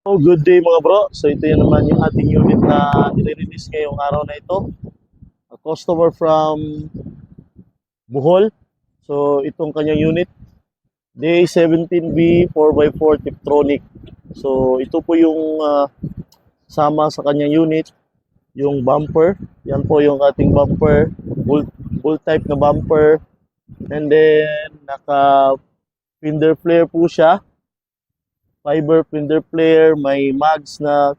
Oh, good day mga bro. So ito yan naman yung ating unit na nire-release ngayong araw na ito. A customer from Bohol. So itong kanyang unit, DA17B 4x4 Tiptronic. So ito po yung sama sa kanyang unit, yung bumper. Yan po yung ating bumper, bull type na bumper. And then naka fender flare po siya. Fiber fender flare, may mags na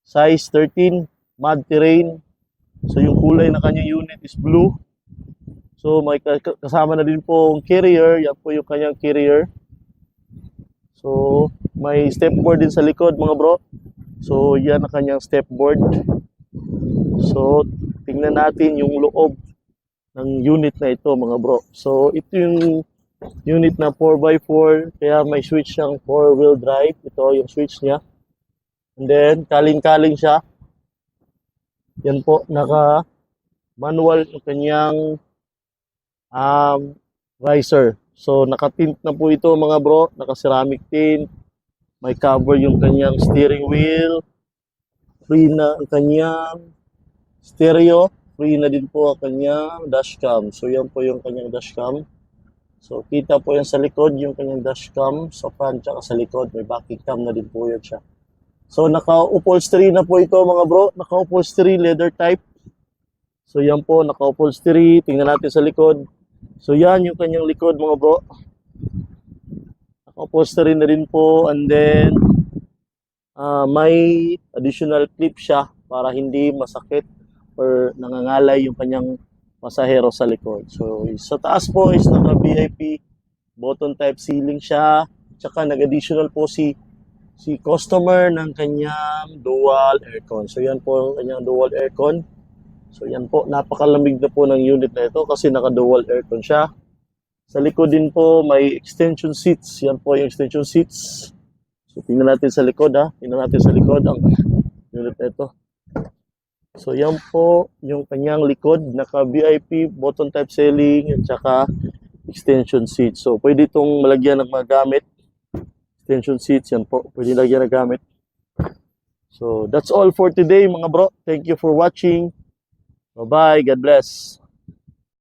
size 13, mud terrain. So yung kulay ng kanyang unit is blue. So may kasama na din po ang carrier, yan po yung kanyang carrier. So may stepboard din sa likod mga bro. So yan ang kanyang stepboard. So tingnan natin yung loob ng unit na ito mga bro. So ito yung unit na 4x4, kaya may switch siyang 4-wheel drive. Ito yung switch niya. And then, kaling-kaling siya. Yan po, naka-manual yung kanyang riser. So, naka-tint na po ito mga bro. Naka-ceramic tint. May cover yung kanyang steering wheel. Free na ang kanyang stereo. Free na din po ang kanyang dashcam. So, yan po yung kanyang dashcam. So, kita po yan sa likod, yung kanyang dashcam, sa front, tsaka sa likod, may backing cam na din po yan siya. So, naka-upholstery na po ito mga bro, naka-upholstery, leather type. So, yan po, naka-upholstery, tingnan natin sa likod. So, yan yung kanyang likod mga bro. Naka-upholstery na din po, and then, may additional clip siya para hindi masakit or nangangalay yung kanyang pasahero sa likod. So, sa taas po is naka-VIP button type ceiling siya. Tsaka nag-additional po si customer ng kanyang dual aircon. So, yan po ang kanyang dual aircon. So, yan po. Napakalamig na po ng unit na ito kasi naka-dual aircon siya. Sa likod din po may extension seats. Yan po yung extension seats. So, tingnan natin sa likod ha. Tingnan natin sa likod ang unit na ito. So, yan po yung kanyang likod, naka-VIP, button type ceiling, at saka extension seat. So, pwede itong malagyan ng mga gamit. Extension seats, yan po. Pwede lagyan ng gamit. So, that's all for today mga bro. Thank you for watching. Bye-bye. God bless.